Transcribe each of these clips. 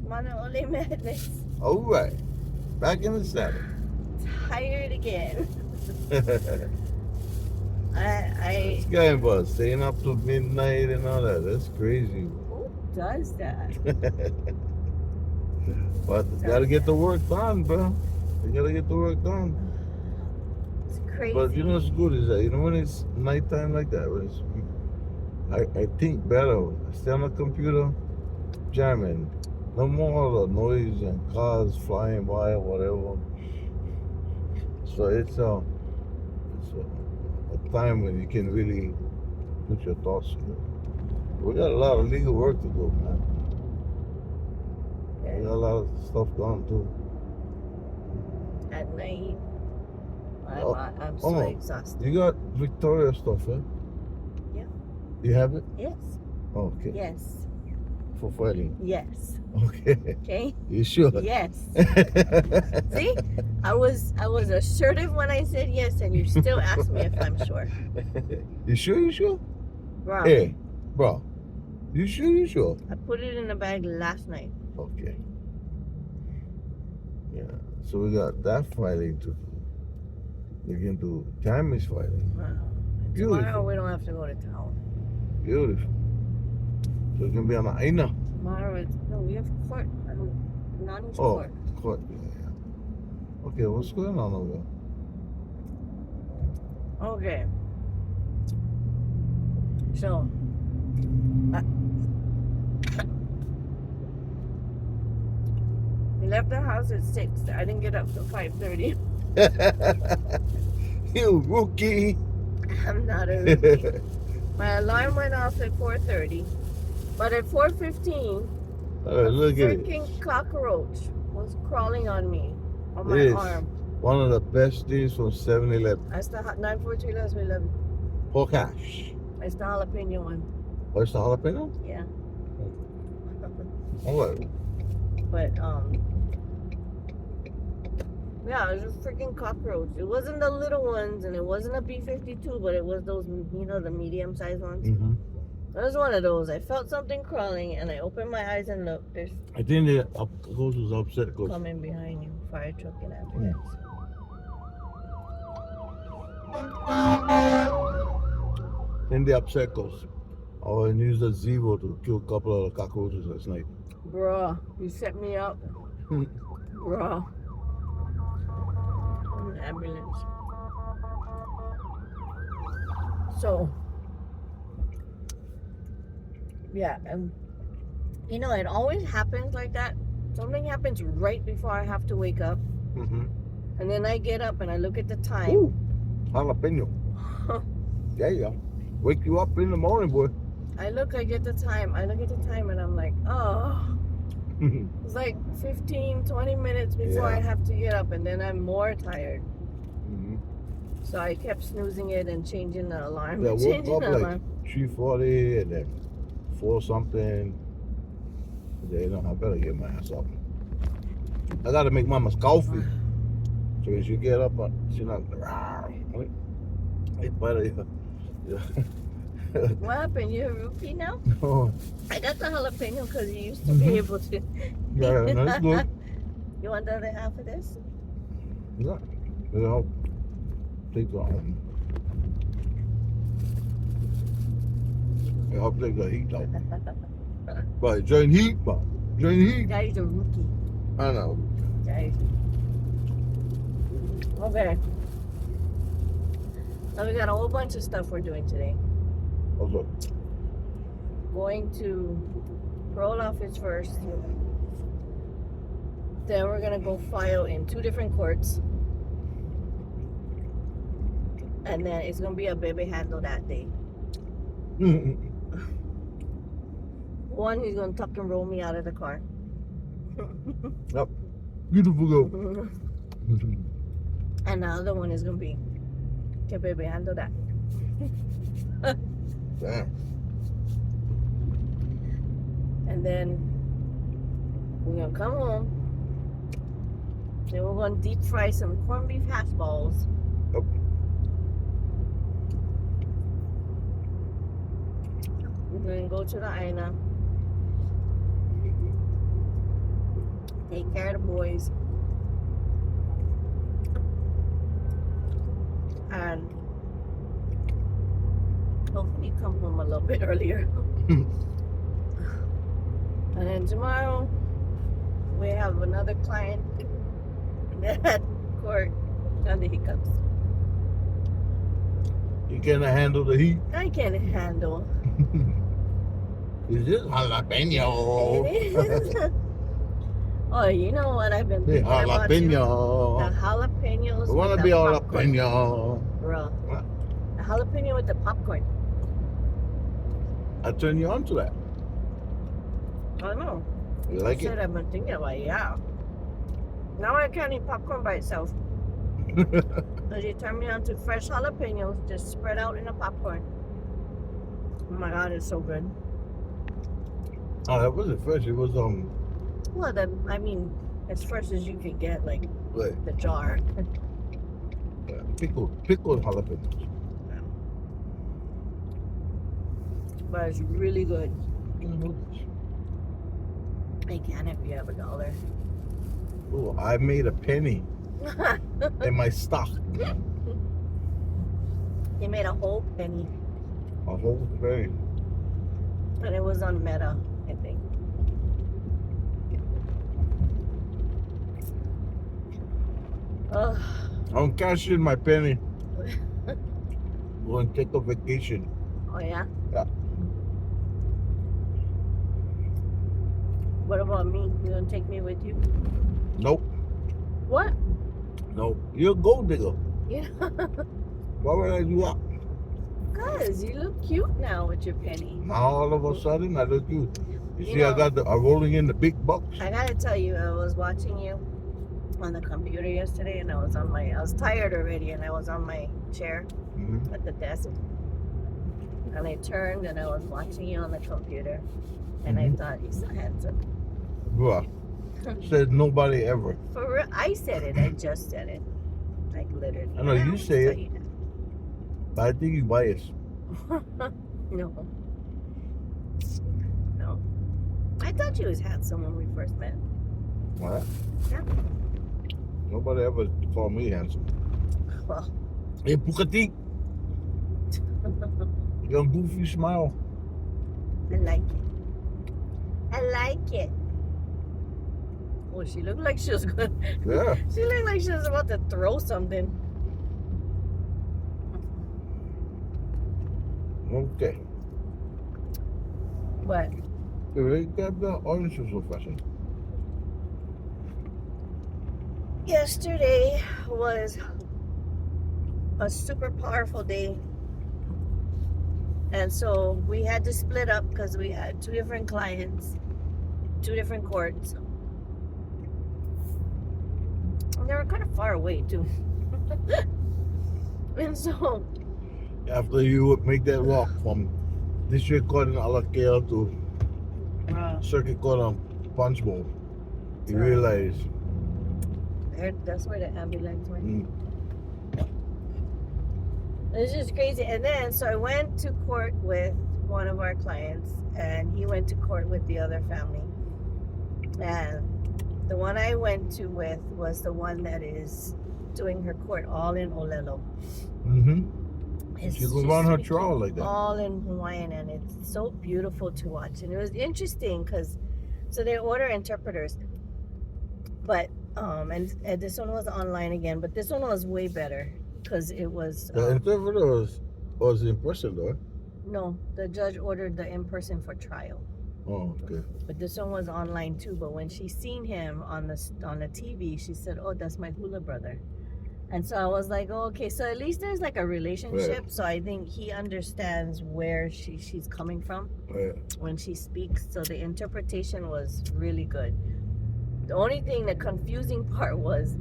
Mana Ole Madness. All right. Back in the saddle. Tired again. This I guy was staying up till midnight and all that. That's crazy. who does that? But you gotta get the work done, bro. You gotta get the work done. It's But crazy. you know what's good is that, you know, when it's nighttime like that, when it's, I think better. I stay on the computer, jamming. No more the noise and cars flying by or whatever. So it's a time when you can really put your thoughts together. We got a lot of legal work to do, man. We got a lot of stuff going too. At night, Oh, I'm so exhausted. You got Victoria stuff, eh? Yeah. You have it? Yes. Oh, okay. Yes. For fighting. Yes. Okay. Okay. You sure? Yes. See, I was assertive when I said yes, and you still asked me if I'm sure. You sure? You sure? Bro, Hey, bro. You sure? You sure? I put it in the bag last night. Okay. Yeah. So we got that fighting to do. We can do Tammy's fighting. Wow. Beautiful. Tomorrow we don't have to go to town. Beautiful. So it's gonna be on the Aina. Tomorrow we have court. Nani's Oh, court. court. Yeah. Okay, what's going on over there? Okay. So, we left the house at 6. I didn't get up till 5:30. You rookie. I'm not a rookie. My alarm went off at 4:30, but at 4:15, Look at it. freaking cockroach was crawling on me, on my It is arm. one of the best things from 7-Eleven. That's the 943-11. Pokash. It's the jalapeno one. What's the jalapeno? Yeah. All right. But yeah, it was a freaking cockroach. It wasn't the little ones, and it wasn't a B-52, but it was those, the medium-sized ones. Mm-hmm. It was one of those. I felt something crawling, and I opened my eyes and looked. There's I think the ghost was upset. coming behind you, fire truck and ambulance. Then the upset goes. Oh, and used a Zevo to kill a couple of the cockroaches last night. Bruh, you set me up. Bruh. An ambulance. So, yeah, it always happens like that. Something happens right before I have to wake up. Mm-hmm. And then I get up and I look at the time. Ooh, jalapeno. Yeah. Wake you up in the morning, boy. I look at the time and I'm like, oh. It's like 15, 20 minutes before I have to get up, and then I'm more tired. Mm-hmm. So I kept snoozing it and changing the alarm. Yeah, changing woke the up alarm. like 3:40 and then 4 something. I better get my ass up. I gotta make mama's coffee. So when she get up, she's not. It's better. Yeah. What happened? You're a rookie now? Oh, I got the jalapeno because you used to be able to. yeah, that's good. You want the other half of this? Yeah, it'll help take the it help take the heat out. But join heat, man. Join heat. Guy's a rookie. I know. Guys. Okay. Now we got a whole bunch of stuff we're doing today. Also, Going to parole office first. Then we're gonna go file in 2 different courts. And then it's gonna be a baby handle that day. One, he's gonna tuck and roll me out of the car. yep. Beautiful girl. And the other one is gonna be, can baby handle that? Damn. And then we're gonna come home. Then we're gonna deep fry some corned beef hash balls. Yep. We're gonna go to the Aina. take care of the boys, and hopefully come home a little bit earlier. And then tomorrow we have another client at court on the hiccups. You cannot handle the heat. I can't handle. Is this jalapeno? It is. Oh, you know what I've been The thinking about you? jalapeno. The jalapenos. I want with to be the popcorn. jalapeno. Bro. What? The jalapeno with the popcorn. I turn you on to that. I don't know. You like said it? I've been thinking about it, yeah. Now I can't eat popcorn by itself. Because you turn me on to fresh jalapenos just spread out in the popcorn. Oh my god, it's so good. Oh, that wasn't fresh. It was Well, I mean, as fresh as you can get, like what? the jar. Pickled jalapeno. But it's really good. I can if you have $1. Oh, I made a penny in my stock. He made a whole penny, A whole penny. and it was on Meta, I think. Ugh. I'm cashing my penny. Going to take a vacation. Oh yeah? Yeah. What about me? You gonna take me with you? Nope. What? No. You're a gold digger. Yeah. Why would I do that? Cause you look cute now with your penny. Now all of a sudden I look good. You You see, I know- got I'm rolling in the big bucks. I gotta tell you, I was watching you on the computer yesterday, and I was tired already, and I was on my chair Mm-hmm. at the desk, and I turned and I was watching you on the computer, and I Mhm. thought you so handsome. Bruh. Said nobody ever. For real, I said it. I just said it, like literally. I know, you don't say tell it. you But I think you biased. that. No. No. I thought you was handsome when we first met. What? Yeah. Nobody ever called me handsome. Well, Hey, Pukati. Your goofy smile. I like it. I like it. Oh, she looked like she was good. Yeah. She looked like she was about to throw something. Okay. But They got the oranges so fashion. yesterday was a super powerful day. And so we had to split up because we had 2 different clients, 2 different courts. And they were kind of far away too. And so After you would make that walk from district court in Alakale to circuit court on Punch Bowl, you Right. realize that's where the ambulance went. mm, It's just crazy. And then, so I went to court with one of our clients, and he went to court with the other family. And the one I went to with was the one that is doing her court all in Olelo. she could run her trial like that. All in Hawaiian, and it's so beautiful to watch. And it was interesting because, so they order interpreters, but and this one was online again, but this one was way better because it was The interpreter was in person though. no, the judge ordered the in-person for trial, Oh, okay. but this one was online too. But when she seen him on the TV, she said, "Oh, that's my hula brother." And so I was like, oh, okay, so at least there's like a relationship. Right. So I think he understands where she's coming from Right. when she speaks. So the interpretation was really good. The only thing, the confusing part was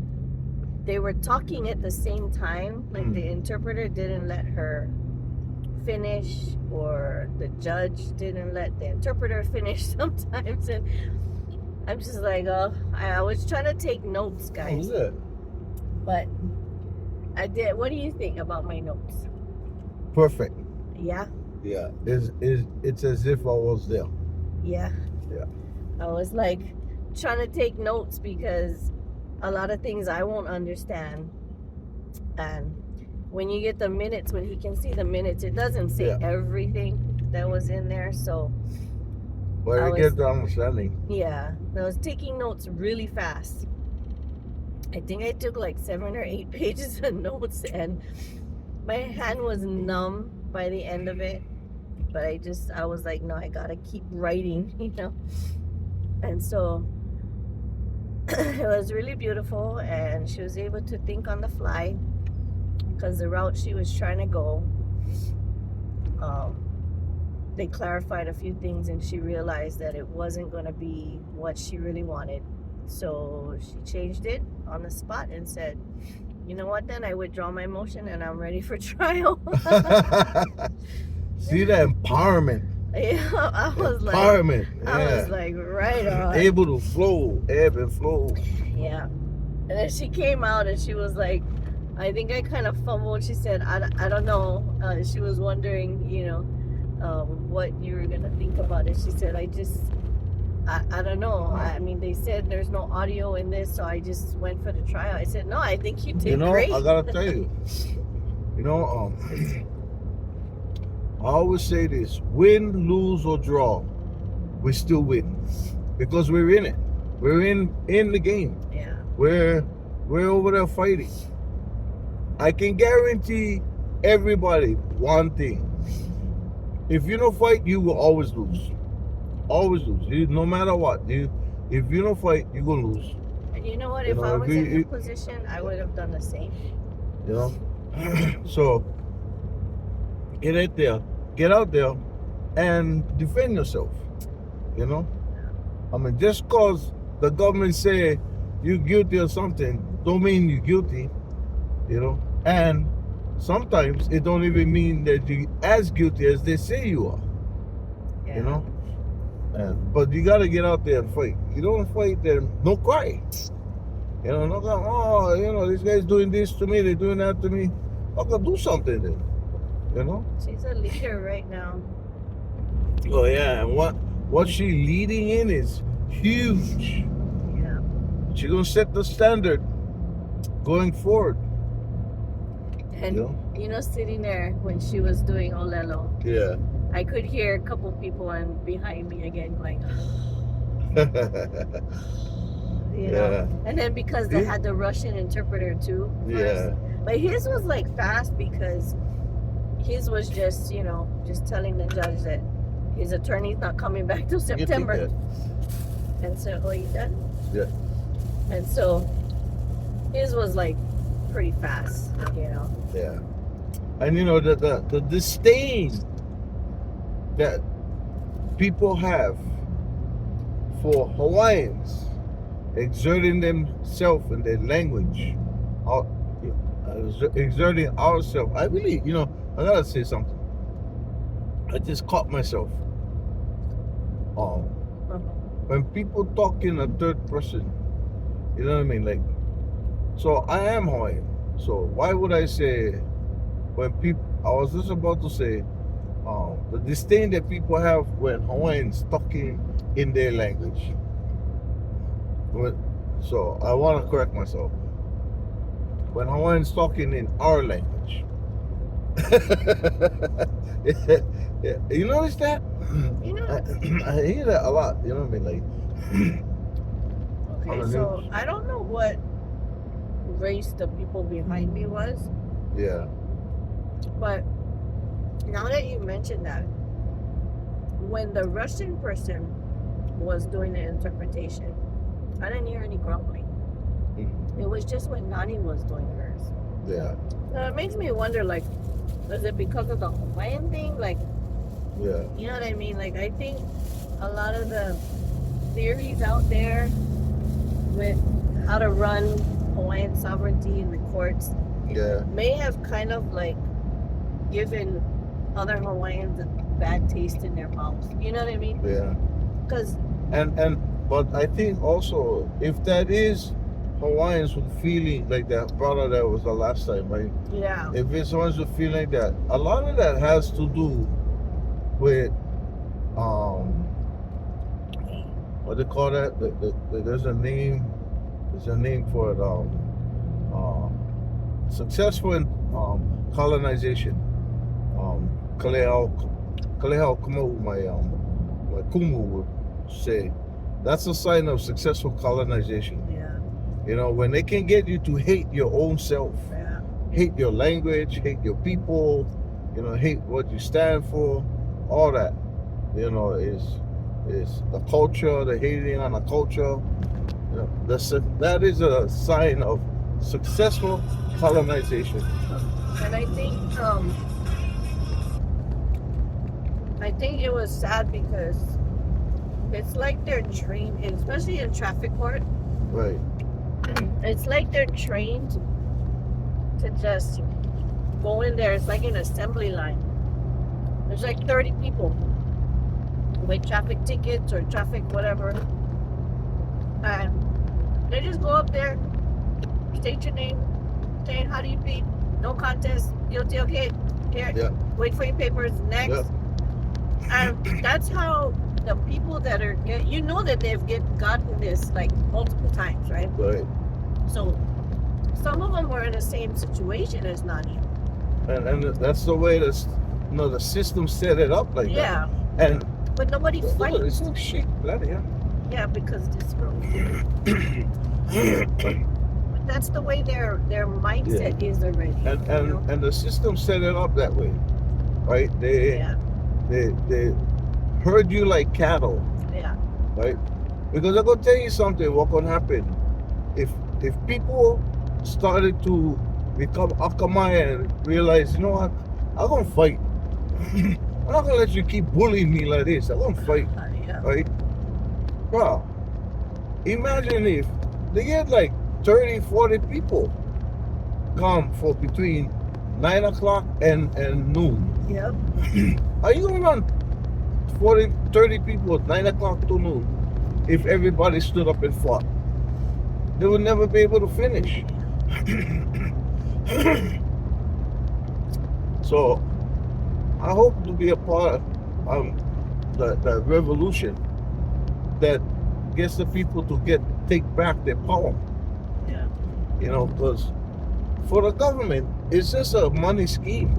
they were talking at the same time. Like the interpreter didn't let her finish, or the judge didn't let the interpreter finish sometimes. And I'm just like, oh, I was trying to take notes, guys. Oh, yeah. But I did. What do you think about my notes? Perfect. Yeah, Yeah. It's as if I was there. yeah. Yeah. I was like, trying to take notes because a lot of things I won't understand. And when you get the minutes, when he can see the minutes, it doesn't say Yeah. everything that was in there. So But I you was- get the understanding. yeah, I was taking notes really fast. I think I took like 7 or 8 pages of notes, and my hand was numb by the end of it. But I was like, no, I gotta keep writing, you know. And so it was really beautiful, and she was able to think on the fly because the route she was trying to go, they clarified a few things, and she realized that it wasn't going to be what she really wanted. So she changed it on the spot and said, you know what, then I withdraw my motion and I'm ready for trial. See the empowerment. Yeah, I was Empowerment. like, right on. Able to flow, ebb and flow. Yeah. And then she came out and she was like, I think I kind of fumbled. She said, I don't know. She was wondering, you know, what you were going to think about it. She said, I don't know. I mean, they said there's no audio in this, so I just went for the trial. I said, no, I think you did You know, great. I gotta tell you. You know, I always say this: win, lose, or draw, we still win because we're in it. We're in the game. Yeah. We're over there fighting. I can guarantee everybody one thing: if you don't fight, you will always lose. Always lose. No matter what. If you don't fight, you're gonna lose. And you know what? You If know, I was if in you- your position, I would have done the same. You know. So get out there, and defend yourself. You know. I mean, just cause the government say you're guilty of something, don't mean you're guilty. You know. And sometimes it don't even mean that you're as guilty as they say you are. Yeah. You know. But you gotta get out there and fight. You don't fight, then don't cry. You know, not go, oh, you know, this guy's doing this to me, they're doing that to me. Okay, do something then. You know? She's a leader right now. Oh yeah, and what she leading in is huge. Yeah. She's gonna set the standard going forward. And You know? sitting there when she was doing Olelo, Yeah. I could hear a couple people behind me again going, you know. Yeah. And then because they Yeah. had the Russian interpreter too. First. Yeah. But his was like fast because his was just, you know, just telling the judge that his attorney's not coming back till You think September. that? And so, oh, you done? Yeah. And so his was like pretty fast, you know. Yeah. And you know, the disdain that people have for Hawaiians exerting themselves in their language, exerting ourselves. I really, you know, I gotta say something. I just caught myself. When people talk in a third person, you know what I mean? Like, so I am Hawaiian. So why would I say when people? I was just about to say the disdain that people have when Hawaiians talking in their language. So I want to correct myself. When Hawaiians talking in our language. Yeah. You notice that? You know. I hear that a lot. You know what I mean? Like. Okay, so I don't know what race the people behind me was, Yeah. but now that you mentioned that, when the Russian person was doing the interpretation, I didn't hear any grumbling. It was just when Nani was doing hers. Yeah. So it makes me wonder, like, is it because of the Hawaiian thing? Like, Yeah. you know what I mean? Like, I think a lot of the theories out there with how to run Hawaiian sovereignty in the courts Yeah. may have kind of like given other Hawaiians a bad taste in their mouths. You know what I mean? Yeah. Because But I think also if that is Hawaiians with feeling like that, brother, that was the last time, right? yeah, If it's Hawaiians with feeling like that, a lot of that has to do with what they call that? There's a name. There's a name for it. Successful in colonization. Kalehao Kumu, my Kumu would say, that's a sign of successful colonization. Yeah. You know, when they can get you to hate your own self, Yeah. hate your language, hate your people, you know, hate what you stand for, all that, you know, is the culture, the hating on the culture. You know, that is a sign of successful colonization. And I think it was sad because it's like they're trained, especially in traffic court. Right. It's like they're trained to just go in there. It's like an assembly line. There's like 30 people with traffic tickets or traffic whatever. And they just go up there, state your name, saying how do you plead, no contest, guilty, okay, here, Yeah. wait for your papers, next. Yeah. And that's how the people that are, you know that they've gotten this like multiple times, right? Right. So some of them were in the same situation as Nadia. And that's the way the system set it up like Yeah, that. And but nobody look, fights. it's no shit, bloody hell. Yeah, because this girl. But that's the way their mindset is already. And you know? and the system set it up that way, right? Yeah, They herd you like cattle, yeah, right? Because I'm gonna tell you something. What gonna happen if people started to become akamai and realize, you know what, I'm gonna fight. I'm not gonna let you keep bullying me like this. I'm gonna fight, yeah. right? Bro, imagine if they get like 30, 40 people come for between 9 o'clock and noon. Yep. Are you gonna run 40, 30 people at 9 o'clock to noon if everybody stood up and fought? They would never be able to finish. So I hope to be a part of the revolution that gets the people to take back their power. Yeah. You know, because for the government, it's just a money scheme.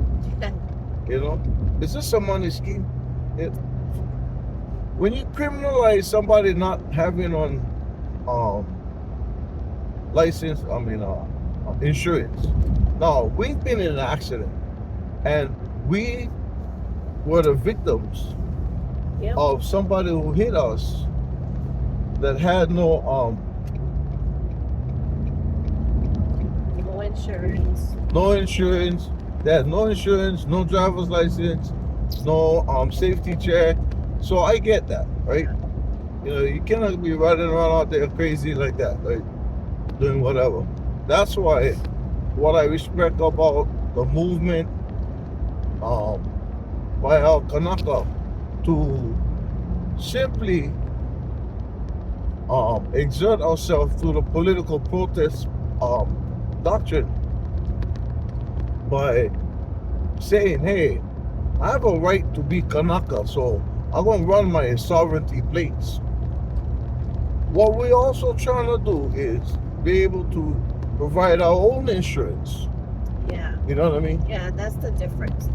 You know, it's just a money scheme. When you criminalize somebody not having on license, insurance. Now, we've been in an accident, and we were the victims Yep. of somebody who hit us that had no insurance. no insurance. They had no insurance, no driver's license, no safety check. So I get that, right? You know, you cannot be riding around out there crazy like that, like doing whatever. That's why what I respect about the movement by our Kanaka to simply exert ourselves through the political protest doctrine by saying, hey, I have a right to be Kanaka, so I'm going to run my sovereignty plates. What we're also trying to do is be able to provide our own insurance. Yeah. You know what I mean? Yeah, that's the difference.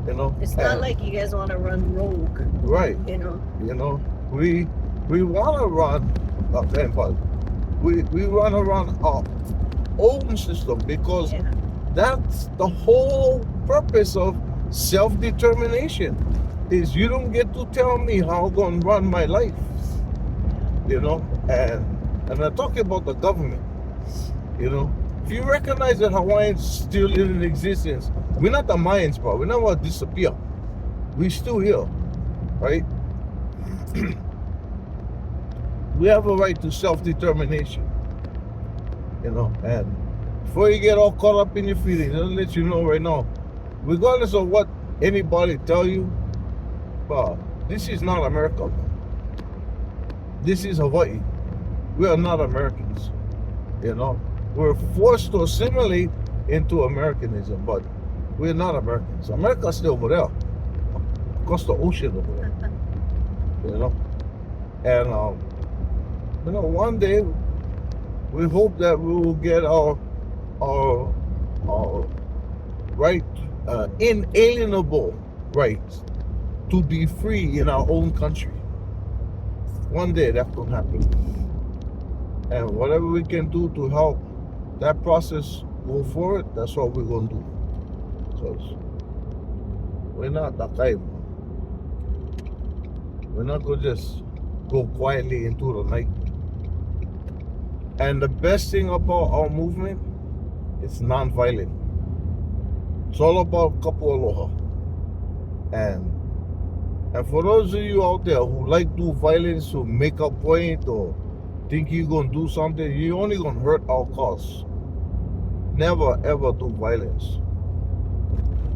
You know? It's not like you guys want to run rogue. Right. You know? You know, we want to run, we run around our own system because Yeah. that's the whole purpose of self-determination. Is you don't get to tell me how I'm going to run my life. You know, and I'm talking about the government. You know, if you recognize that Hawaiians still in existence, we're not the Mayans, bro. We're not going to disappear. We're still here, right? We have a right to self-determination. You know, and before you get all caught up in your feelings, I'll let you know right now, regardless of what anybody tell you, this is not America. This is Hawaii. We are not Americans. You know, we're forced to assimilate into Americanism, but we're not Americans. America's still over there, across the ocean over there. You know, and one day we hope that we will get our right, inalienable rights to be free in our own country. One day that will happen. And whatever we can do to help that process go forward, that's what we're going to do. Because we're not Takaim. We're not going to just go quietly into the night. And the best thing about our movement is non-violent. It's all about kapu aloha. And for those of you out there who like do violence to make a point or think you're going to do something, you're only going to hurt our cause. Never ever do violence.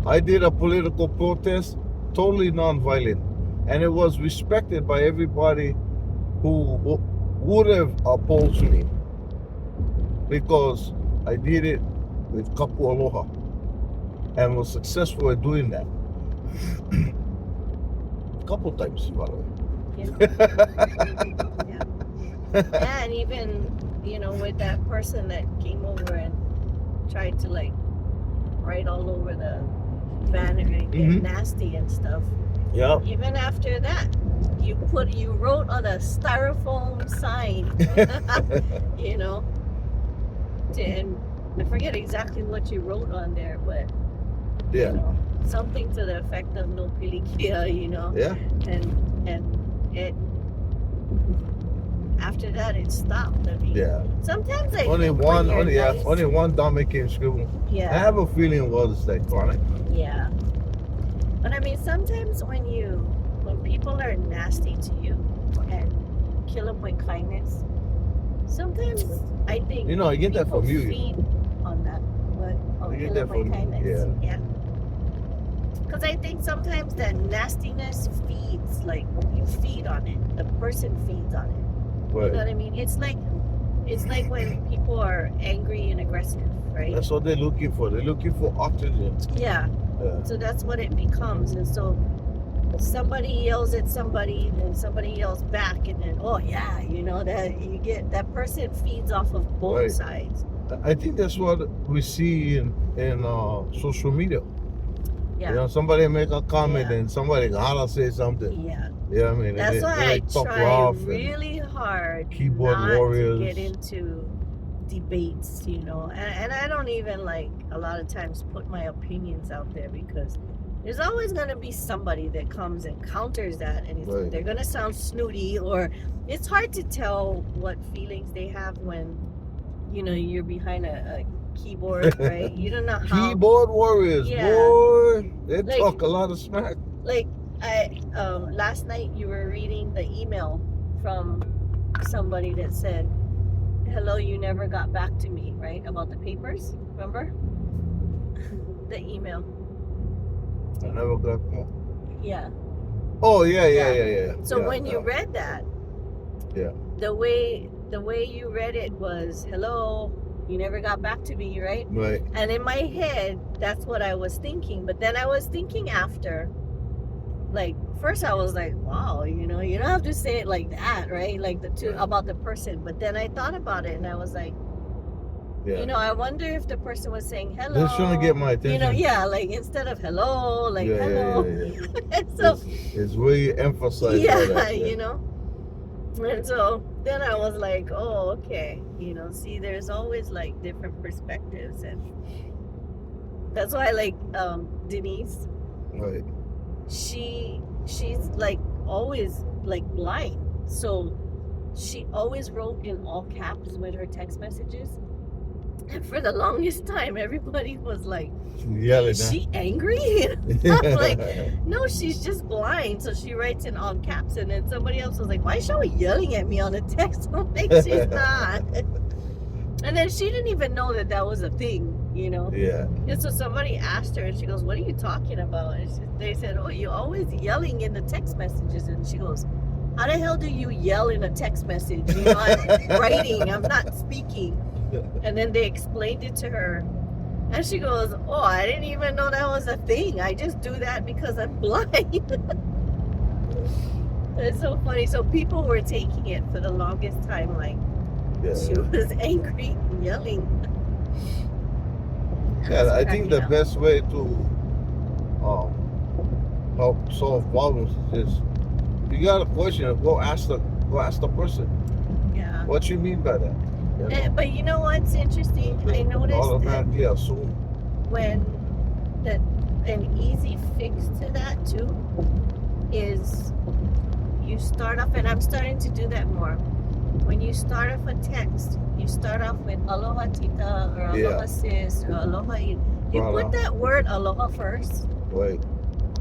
I did a political protest, totally non-violent, and it was respected by everybody who would have opposed me, because I did it with kapu aloha and was successful at doing that. Couple times, by the way. Yeah. Yeah, and even, with that person that came over and tried to write all over the banner and get nasty and stuff. Yeah. Even after that, you wrote on a styrofoam sign, and I forget exactly what you wrote on there, but Yeah. Something to the effect of no pilikia, Yeah. and it after that it stopped. I mean, Yeah. sometimes I Only think one. when you're nice- Only one Dame came screaming. I Yeah, have a feeling it was that chronic. yeah. But I mean, sometimes when people are nasty to you and kill them with kindness, sometimes I think I get that people from you. feed on that. I get Kill that them with from you, kindness. Yeah. Because I think sometimes that nastiness feeds, you feed on it. The person feeds on it. You know Right. what I mean? It's like when people are angry and aggressive, right? That's what they're looking for. They're looking for oxygen. Yeah. Yeah. So that's what it becomes. And so somebody yells at somebody, and then somebody yells back, and then that you get that person feeds off of both Right. sides. I think that's what we see in social media. Yeah. Somebody make a comment Yeah. and somebody gotta say something. Yeah. Yeah, I mean, That's why I talk try rough and really hard keyboard not warriors. to get into debates, and I don't even a lot of times put my opinions out there, because there's always going to be somebody that comes and counters that, and Right. they're going to sound snooty, or it's hard to tell what feelings they have when you're behind a keyboard, right? You don't know how. Keyboard warriors, Yeah. boy, they Like- talk a lot of smack. Last night you were reading the email from somebody that said, "Hello, you never got back to me," right? About the papers, remember? The email. I never got that. Yeah. Oh yeah. So Yeah, when you yeah. read that, Yeah. the way you read it was, "Hello, you never got back to me," right? Right. And in my head, that's what I was thinking. But then I was thinking after, first I was like, wow, you don't have to say it like that, right? About the person. But then I thought about it and I was like, Yeah. I wonder if the person was saying hello. They're trying to get my attention. Instead of hello, Yeah. hello. And so, It's where you emphasize all that. And so then I was like, oh, okay. See, there's always different perspectives, and that's why I like Denise. Right. She's always blind, so she always wrote in all caps with her text messages, and for the longest time everybody was like, Yelling. is she angry? I'm like, no, she's just blind, so she writes in all caps. And then somebody else was like, why is she always yelling at me on the text? I'm like, she's not. And then she didn't even know that was a thing, Yeah. And so somebody asked her, and she goes, what are you talking about? And they said, oh, you're always yelling in the text messages. And she goes, how the hell do you yell in a text message? I'm writing, I'm not speaking. And then they explained it to her. And she goes, oh, I didn't even know that was a thing. I just do that because I'm blind. It's so funny. So people were taking it for the longest time, like she Yeah. was angry and yelling. Yeah, I think the Cracking up. best way to um, help solve problems is just you got a question, go ask the person. Yeah. What you mean by that? You know? But you know what's interesting? I noticed that Automatically assume. when an easy fix to that too is you start off, and I'm starting to do that more. When you start off a text, you start off with aloha tita or aloha Yeah. sis or aloha. You Right put on. that word aloha first. Right.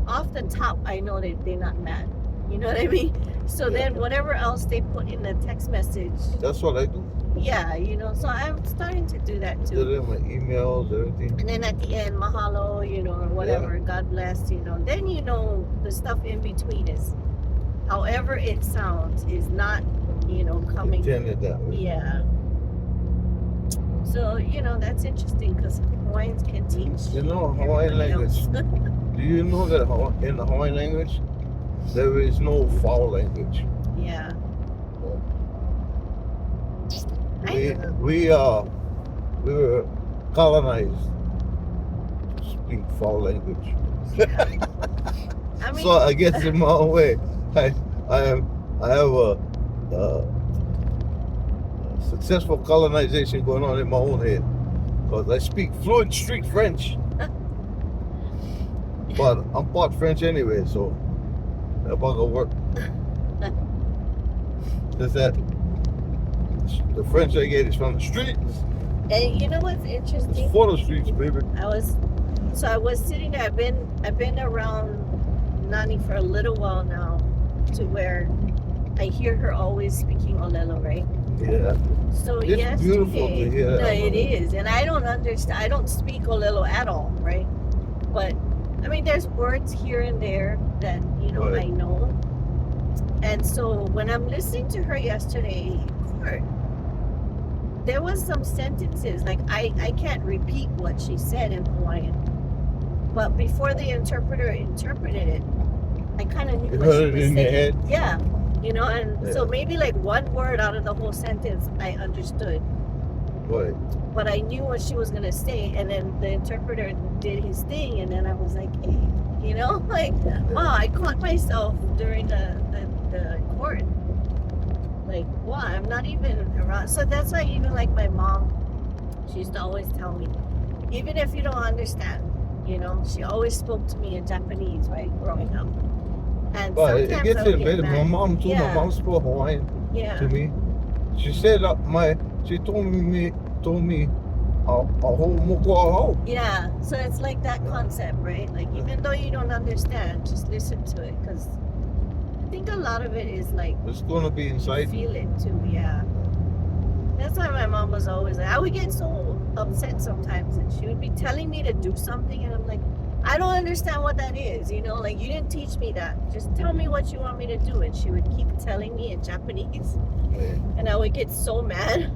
Off the top, I know that they're not mad. You know what I mean? So Yeah. then whatever else they put in the text message, That's what I do. yeah, you know. So I'm starting to do that Did too. it in my emails, everything. And then at the end, mahalo, you know, or whatever, God bless, you know. Then you know the stuff in between is, however it sounds, is not, you know, coming. Intended that way. Yeah. So, you know, that's interesting because Hawaiians can teach. You know Hawaiian everybody else. language. Do you know that in the Hawaiian language, there is no foul language? Yeah. We were colonized to speak foul language. I mean, So I guess in my own way, I have a successful colonization going on in my own head because I speak fluent street French. But I'm part French anyway, so that bugger work. Is that the French I get is from the streets? and you know what's interesting? It's for the streets, baby. I was sitting there. I've been around Nani for a little while now, to where I hear her always speaking Olelo, right? Yeah. So It's yesterday, beautiful to hear that. no, it is, and I don't understand. I don't speak Olelo at all, right? But I mean, there's words here and there that Right. I know. And so when I'm listening to her yesterday in court, there was some sentences like I can't repeat what she said in Hawaiian, but before the interpreter interpreted it, I kind of knew You what heard she it was in your saying. head? Yeah, and so Yeah. maybe like one word out of the whole sentence I understood, Right. but I knew what she was gonna say, and then the interpreter did his thing, and then I was like, hey, like, wow, I caught myself during the court. Like, wow, I'm not even around. So that's why, like my mom, she used to always tell me, even if you don't understand, she always spoke to me in Japanese, right, growing up. And But it sometimes gets I would embedded. get My mad. mom too. Yeah. My mom spoke Hawaiian Yeah. to me. She said she told me a whole moko aho. Yeah, so it's like that concept, right? Like, even though you don't understand, just listen to it, because I think a lot of it is like, It's gonna be inside. feel it too, yeah. That's why my mom was always like, I would get so upset sometimes, and she would be telling me to do something, and I'm like, I don't understand what that is, like, you didn't teach me that. Just tell me what you want me to do. And she would keep telling me in Japanese, and I would get so mad.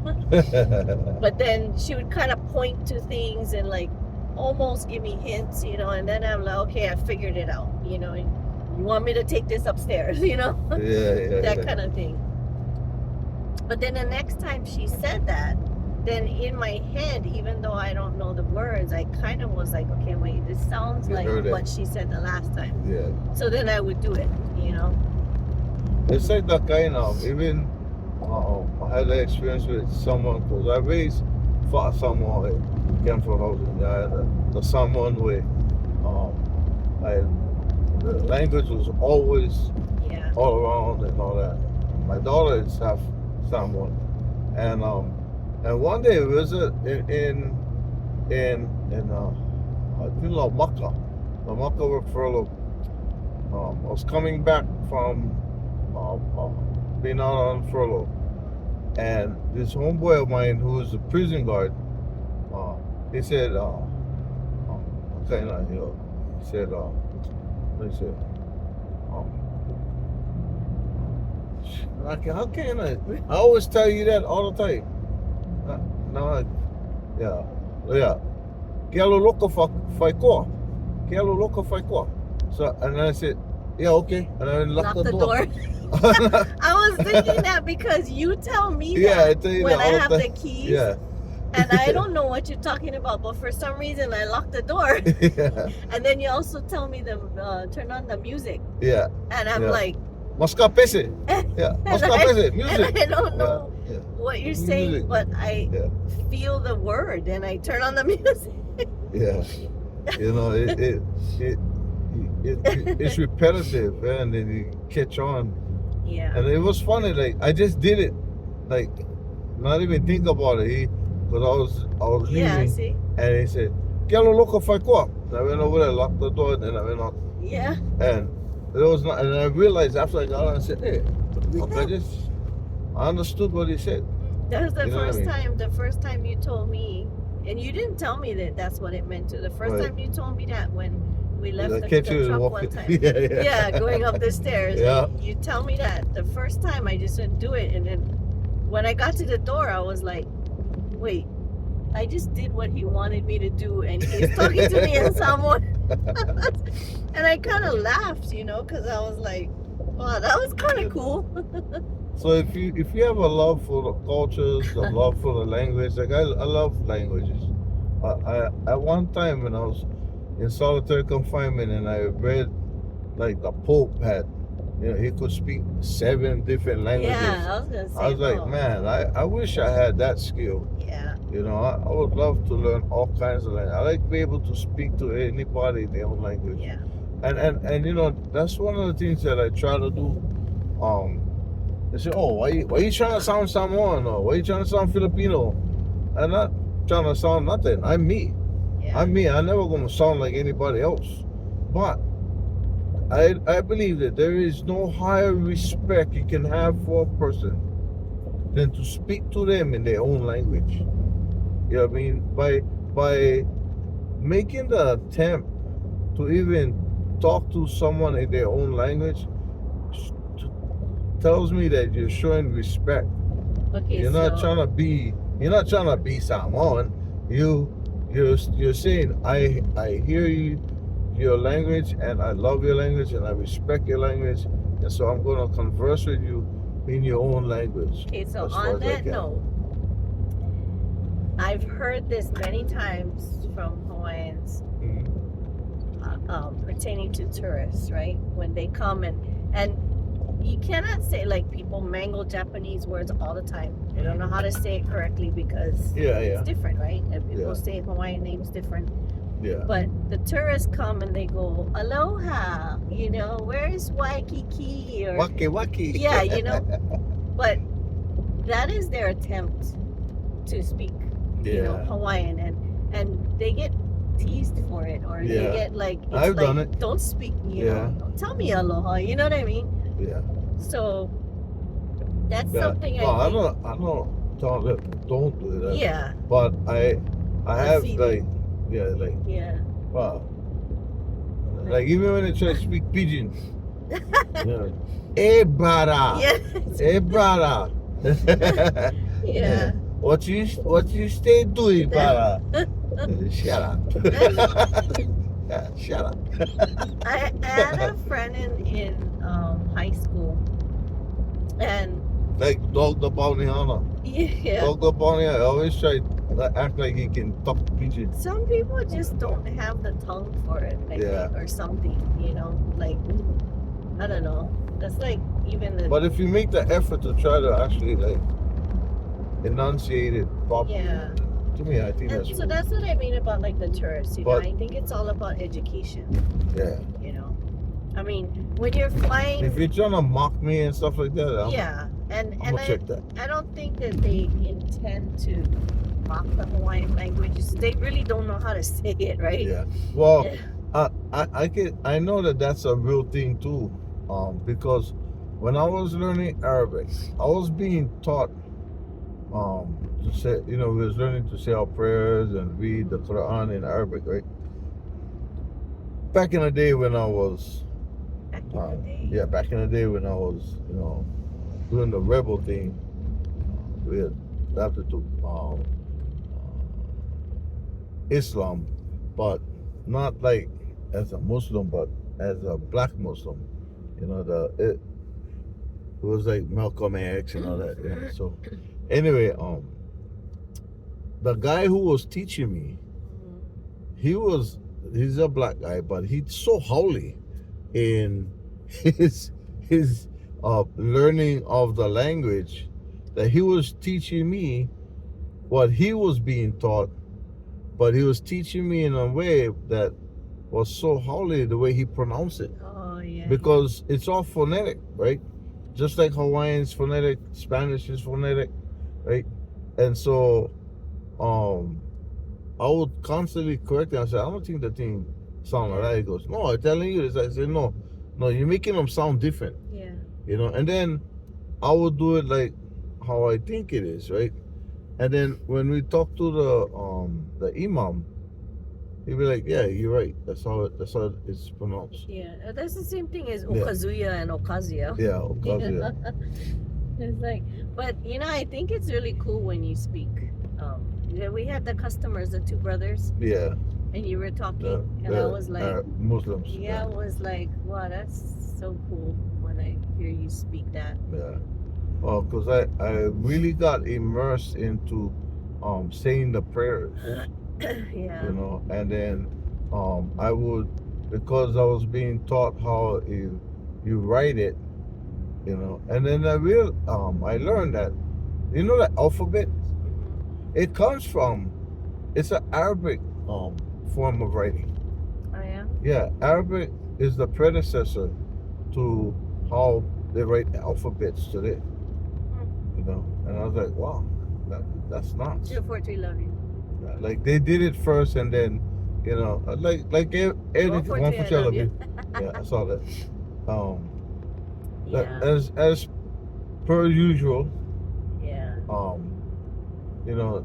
But then she would kind of point to things and like almost give me hints, and then I'm like, okay, I figured it out, and you want me to take this upstairs, Yeah. that kind of thing. But then the next time she said that, then in my head, even though I don't know the words, I kind of was like, okay, wait, this sounds You like heard it. what she said the last time. Yeah. So then I would do it, It's like that kind of, even I had that experience with someone, because I raised for someone who came from housing. I had the Samoan way. The language was always Yeah. all around and all that. My daughter is half Samoan, and one day we was in La Maka referral. I was coming back from being out on furlough, and this homeboy of mine who was a prison guard, he said, he said, what he said, like, how can I always tell you that all the time. Yeah. Ke alo loka whaikoa. So, and then I said, yeah, okay. And I lock Lock the the door. door. I was thinking that because you tell me Yeah, I that tell you when that I all have the the time. keys, Yeah. and I don't know what you're talking about, but for some reason I lock the door. Yeah. And then you also tell me to turn on the music, Yeah. and I'm Yeah. like, Mascapese. Yeah. and Mascapese. and Music. I don't Yeah. know Yeah. what you're Music. saying, but I Yeah. feel the word, and I turn on the music. Yeah. You know, it's repetitive, and then you catch on. Yeah. And it was funny. Like I just did it, like not even think about it. Because I was Yeah. leaving, See. and he said, "Get a local for co-op." And I went over there, locked the door, and then I went out. Yeah. And it was not. And I realized after I got out, I said, "Hey, look, I understood what he said." That was the You know what I first mean? time. The first time you told me, and you didn't tell me that that's what it meant to. The first Right. time you told me that when we left I the catch you truck one walking. time. Yeah. Yeah, going up the stairs. Yeah. And you tell me that the first time I just didn't do it, and then when I got to the door, I was like, wait. I just did what he wanted me to do, and he's talking to me in someone. And I kind of laughed, because I was like, wow, that was kind of cool. So if you have a love for the cultures, a love for the language, like I love languages. I at one time when I was in solitary confinement and I read like the Pope had, he could speak 7 different languages. Yeah, I was going to say, I was like, oh, man, I wish I had that skill. yeah, I would love to learn all kinds of language. I like to be able to speak to anybody in their own language. yeah, And that's one of the things that I try to do. They say, "Oh, why you trying to sound Samoan, or why you trying to sound Filipino?" I'm not trying to sound nothing. I'm me. yeah, I'm me. I'm never gonna sound like anybody else. But I believe that there is no higher respect you can have for a person than to speak to them in their own language. You know what I mean? By making the attempt to even talk to someone in their own language tells me that you're showing respect. okay, You're not trying to be Samoan. You're saying I hear you, your language, and I love your language, and I respect your language, and so I'm going to converse with you in your own language. okay, so as far on as I that can. note, I've heard this many times from Hawaiians Mhm. pertaining to tourists, right? When they come and you cannot say, like, people mangle Japanese words all the time. They don't know how to say it correctly because Yeah, it's yeah, different, right? And people Yeah. say Hawaiian names different. yeah. But the tourists come and they go, aloha, where is Waikiki? Or Waki. yeah, but that is their attempt to speak, Yeah. Hawaiian, and they get teased for it, or they Yeah. get like, it's I've like, done it. don't speak, Yeah. tell me aloha, you know what I mean? Yeah. So that's Yeah. something No, I don't do that. yeah, But I have feeling. like yeah. wow. Like even when they try to speak pidgin. Hey brother. Yeah. Hey brother. Yeah. What you stay doing, brother? Shut up. Yeah, shut up. I had a friend in high school, and Like Dog the Bounty Hunter. yeah, Dog the Bounty Hunter always try to act like he can talk pidgin. some people just don't have the tongue for it, I Yeah. think, or something, like, I don't know. That's like even the But if you make the effort to try to actually like enunciate it properly, yeah. to me, I think And that's so that's what I mean about like the tourists, But- I think it's all about education, yeah. I mean, when you're flying, If you're trying to mock me and stuff like that, I'm and gonna check that. I don't think that they intend to mock the Hawaiian languages. They really don't know how to say it, right? Yeah. Well, I know that that's a real thing too, because when I was learning Arabic, I was being taught to say, we was learning to say our prayers and read the Quran in Arabic, right? Back in the day when I was, Back in the day. back in the day when I was, doing the rebel thing, we had adapted to Islam, but not like as a Muslim, but as a black Muslim. You know, it was like Malcolm X and all that. Yeah. So anyway, the guy who was teaching me, he's a black guy, but he's so holy in his learning of the language that he was teaching me what he was being taught, but he was teaching me in a way that was so holy the way he pronounced it, Oh yeah. because it's all phonetic, right? Just like Hawaiian's phonetic, Spanish is phonetic, right? And so I would constantly correct him. I said, I don't think the thing sound like that. He goes, no, I'm telling you this. I said, no, you're making them sound different, Yeah. you know. And then I would do it like how I think it is, right? And then when we talk to the imam, he'd be like, yeah, you're right. That's how it's pronounced. Yeah. That's the same thing as Yeah. Okazuya and Okazia. Yeah, Okazia. It's like, but I think it's really cool when you speak. Yeah, we had the customers, the two brothers, Yeah. and you were talking, and I was like, Muslims. yeah, I was like, wow, that's so cool when I hear you speak that. Yeah. Oh, because I really got immersed into saying the prayers, Yeah. you know, and then I would, because I was being taught how you write it, you know, and then I learned that, you know, the alphabet, it comes from, it's an Arabic form of writing. Oh yeah. Yeah, Arabic is the predecessor to how they write alphabets today. You know, and I was like, wow, that's nuts. 243 love you. Like they did it first, and then, you know, like everything. 143, I love you. Yeah, I saw that. Yeah. As per usual, Yeah. you know,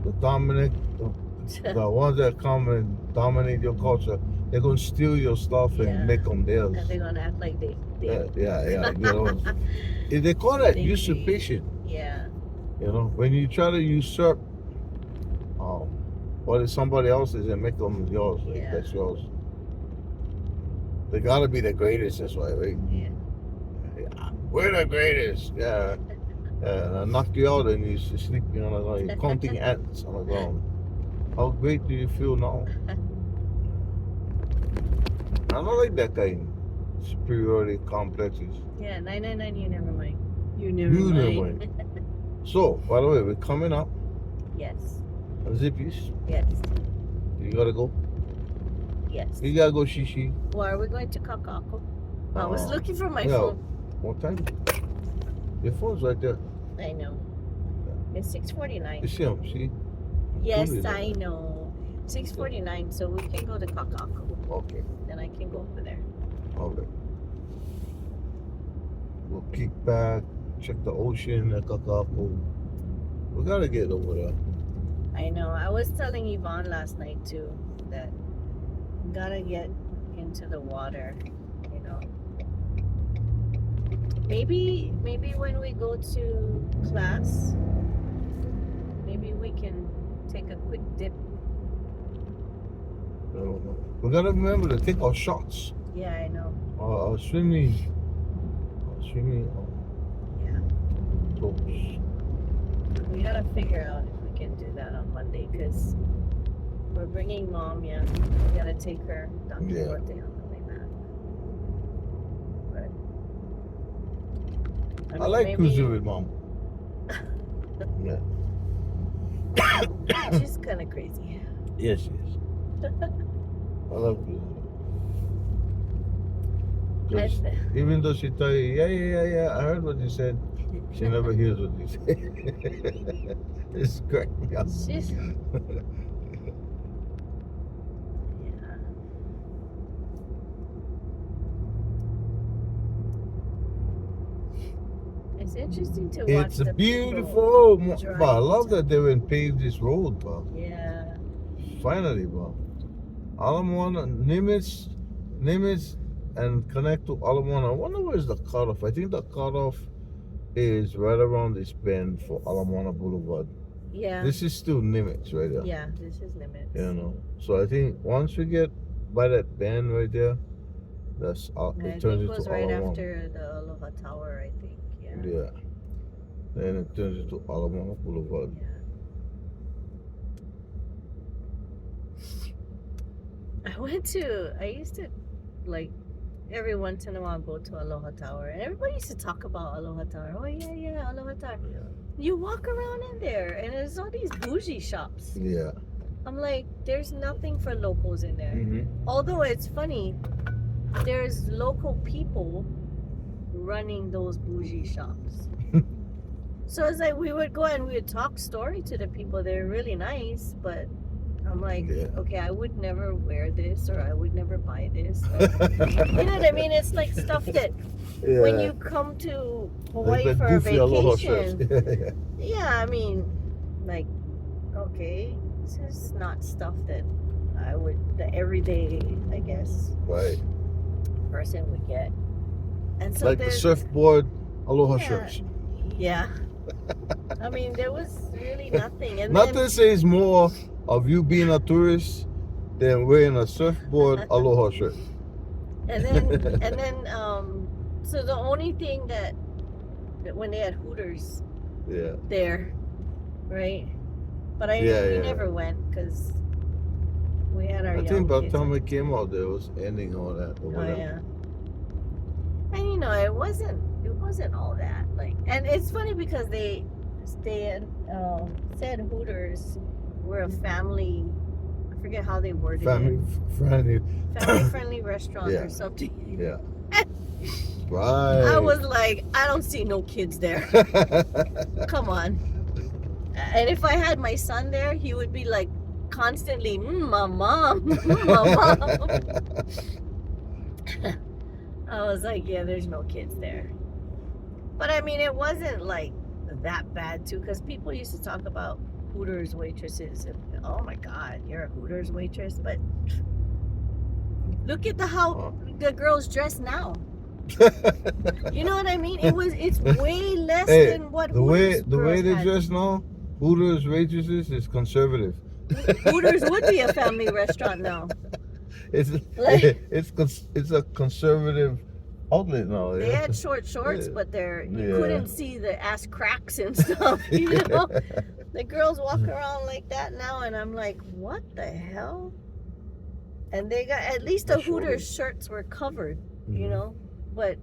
the the ones that come and dominate your culture, they're gonna steal your stuff Yeah. and make them theirs. And they're gonna act like they. Yeah. You know, they call that usurpation. Yeah. You know, when you try to usurp what is somebody else's and make them yours, like Yeah. that's yours. They gotta be the greatest, that's why, right? Yeah. We're the greatest, yeah. And I knock you out and you're sleeping on the ground, you're counting ants on the ground. How great do you feel now? I don't like that kind of superiority complexes. Yeah. 999. You never mind. You You never mind. So, by the way, we're coming up. Yes. Zippies, Yes. you gotta go. Yes. You gotta go, Shishi. Well, are we going to Kakako? I was looking for my yeah. phone. What time? Your phone's right there. I know. It's 6:49. You see him, see? Yes, Really? I know. 6:49, so we can go to Kakako. Okay, Then I can go over there. okay. We'll kick back, check the ocean at Kakako. We gotta get over there. I know. I was telling Yvonne last night too that gotta get into the water, you know. Maybe when we go to class, maybe we can take a quick dip. I don't know. We gotta remember to take our shots. Yeah, I know. Our swimming Yeah. toes. We gotta figure out if we can do that on Monday because we're bringing Mom. Yeah, we gotta take her Don Yeah. Quixote on the way back. But I like cruising with Mom. Yeah. She's kind of crazy. Yes, she is. I love cruising. 'Cause even though she tell you, yeah, I heard what you said, she never hears what you say. It's crack me up. She's yeah. It's interesting to watch. It's a the beautiful people road, drive. but I love that they went paved this road, bro. Yeah. Finally, bro. Alamoana, Nimitz, and connect to Alamoana. I wonder where's the cutoff. I think the cutoff is right around this bend for Alamoana Boulevard. Yeah. This is still Nimitz right there. Yeah, this is limits. You know. So I think once we get by that bend right there, That's I it think turns it into was right Alabama. after the Aloha Tower, I think. Yeah. Yeah. Then it turns into Alabama Boulevard. Yeah. I used to, like, every once in a while go to Aloha Tower. And everybody used to talk about Aloha Tower. Oh, yeah, Aloha Tower. Yeah. You walk around in there, and there's all these bougie shops. Yeah. I'm like, there's nothing for locals in there. Mm-hmm. Although it's funny, there's local people running those bougie shops. So it's like we would go and we would talk story to the people. They're really nice, but I'm like, Yeah. okay, I would never wear this or I would never buy this. You know what I mean? It's like stuff that Yeah. when you come to Hawaii Like for a goofy Aloha shirts. vacation, yeah, I mean, like, okay, this is not stuff that the everyday, I guess, Right. person would get. And so Like the there's, surfboard Aloha Yeah. shirts. yeah. I mean, there was really nothing. And Nothing then, says more of you being a tourist than wearing a surfboard Aloha shirt. and then, so the only thing that when they had Hooters Yeah. there, right? But we Yeah. never went because we had our I young think by the kids. time it came out, there was ending all that. Or Oh whatever. yeah. And it wasn't all that like, and it's funny because they had said Hooters were a family. I forget how they worded Family friendly. it. Family friendly restaurant Yeah. or something. Yeah. Right. I was like, I don't see no kids there. Come on. And if I had my son there, he would be like constantly, my mom, my mom. I was like, yeah, there's no kids there. But I mean, it wasn't like that bad too, because people used to talk about Hooters waitresses and oh my God, you're a Hooters waitress. But look at how the girls dress now. You know what I mean? It's way less Hey, than what the way Hooters the way girls they had. dress now, Hooters waitresses is conservative. Hooters would be a family restaurant now. It's Like- it's a conservative outlet now. They Yeah. had short shorts, Yeah. but you Yeah. couldn't see the ass cracks and stuff. You know, the girls walk around like that now, and I'm like, what the hell? And they got at least the That's short. Hooters shirts were covered, you Mhm. know, but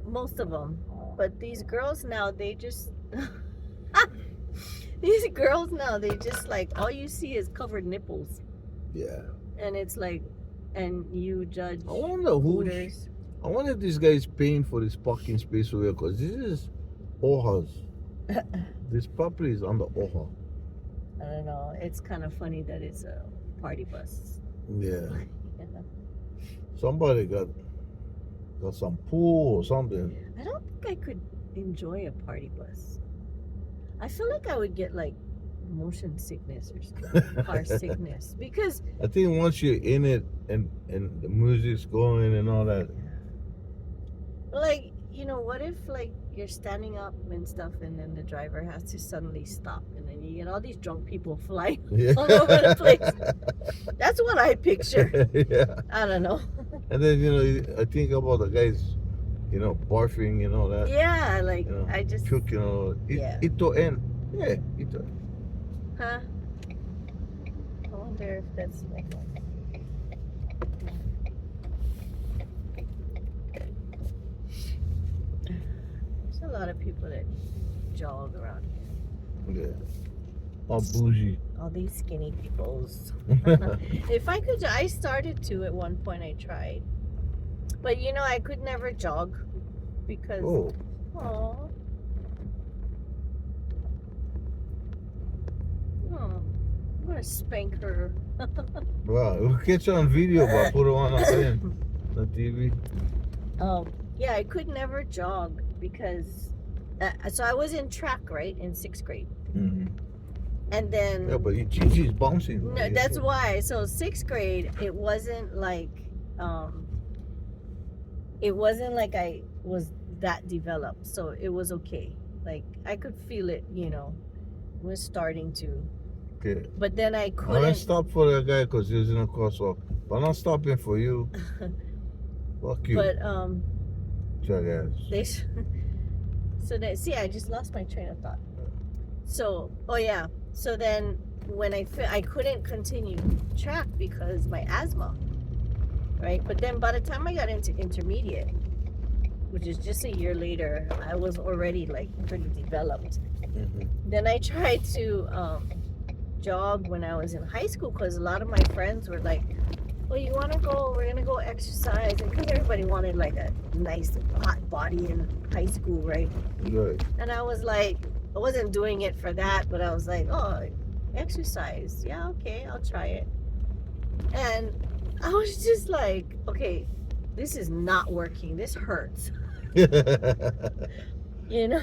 most of them. But these girls now, they just these girls now, they just like all you see is covered nipples, Yeah. and it's like, and you judge I wonder who's. Hooters. I wonder if this guy is paying for this parking space over here, because this is Oha's. This property is under Oha. I don't know. It's kind of funny that it's a party bus. Yeah. You know? Somebody got some pool or something. I don't think I could enjoy a party bus. I feel like I would get like motion sickness or something, car sickness, because I think once you're in it and the music's going and all that. like, what if like you're standing up and stuff and then the driver has to suddenly stop and then you get all these drunk people flying Yeah. all over the place. That's what I picture. Yeah. I don't know. And then I think about the guys, barfing and all that. Yeah, like You know, I just Puking, Yeah. ito and yeah, ito. Huh? I wonder if that's like there's a lot of people that jog around here. Yeah. All bougie. All these skinny peoples. If I could, I started to at one point. I tried, but I could never jog because. Oh, Aw. Oh, I'm gonna spank her. wow. We'll catch you on video, but put it on the TV. Yeah, I could never jog because. So I was in track, right, in 6th grade, Mm-hmm. and then. Yeah, but Gigi's bouncing. No, that's why. So 6th grade, it wasn't like I was that developed. So it was okay. Like I could feel it, was starting to. Okay. But then I I'm gonna couldn't. stop for that guy because he was in a crosswalk. But I'm not stopping for you. Fuck you, But jackass. they so that see, I just lost my train of thought. So oh yeah, so then when I couldn't continue track because my asthma, right? But then by the time I got into intermediate, which is just a year later, I was already like pretty developed. Mhm. Then I tried to jog when I was in high school because a lot of my friends were like, well, you want to go, we're going to go exercise. And because everybody wanted like a nice hot body in high school, right? Right. And I was like, I wasn't doing it for that, but I was like, oh, exercise. Yeah, okay, I'll try it. And I was just like, okay, this is not working. This hurts, you know?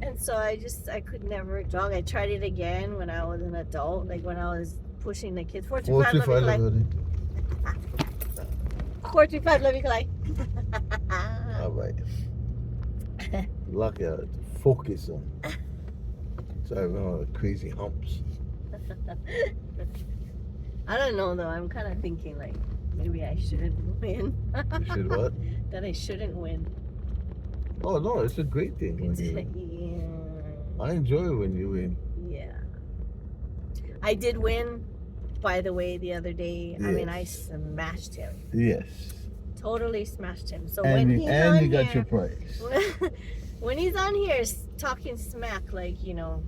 And so I could never jog. I tried it again when I was an adult, like when I was pushing the kids. 45, 45 let me already. 45, let me collect. All right. Lucky to focus on. So I have all the crazy humps. I don't know though. I'm kind of thinking like maybe I shouldn't win. You should what? That I shouldn't win. Oh no, it's a great thing when you win. Yeah. I enjoy it when you win. Yeah. I did win, by the way, the other day. I mean, I Yes. smashed him. Yes. Totally smashed him. So And when you, he's and on you got here, your prize. when he's on here talking smack, like, you know,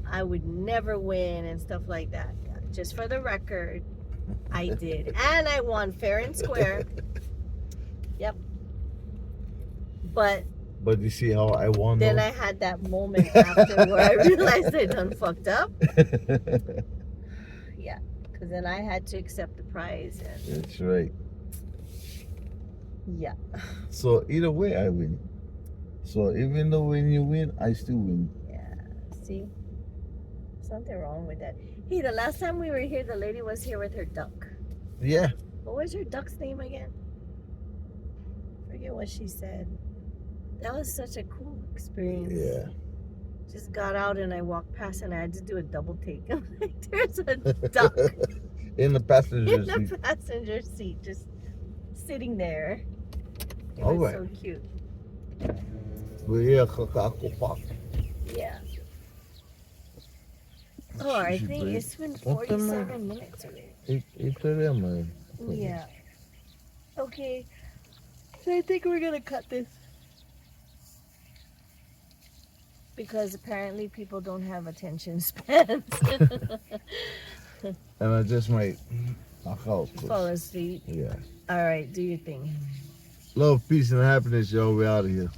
I would never win and stuff like that. Just for the record, I did. And I won fair and square. Yep. But But you see how I won then though? I had that moment after where I realized I done fucked up. Yeah. Because then I had to accept the prize. And That's right. yeah. So either way I win. So even though when you win, I still win. Yeah. See? Something wrong with that. Hey, the last time we were here, the lady was here with her duck. Yeah. What was her duck's name again? Forget what she said. That was such a cool experience. Yeah. Just got out and I walked past and I had to do a double take. I'm like, there's a duck In the passenger in seat. the passenger seat, just sitting there. It All was right. so cute. We're here, Kakako Park. Yeah. Oh, I think Break. it's been What the 47 minutes already. It's there, man. Yeah. Okay. So I think we're gonna cut this. Because apparently people don't have attention spans. And I just might knock out. Fall asleep. Yeah. Alright, do your thing. Love, peace, and happiness, y'all. We out of here.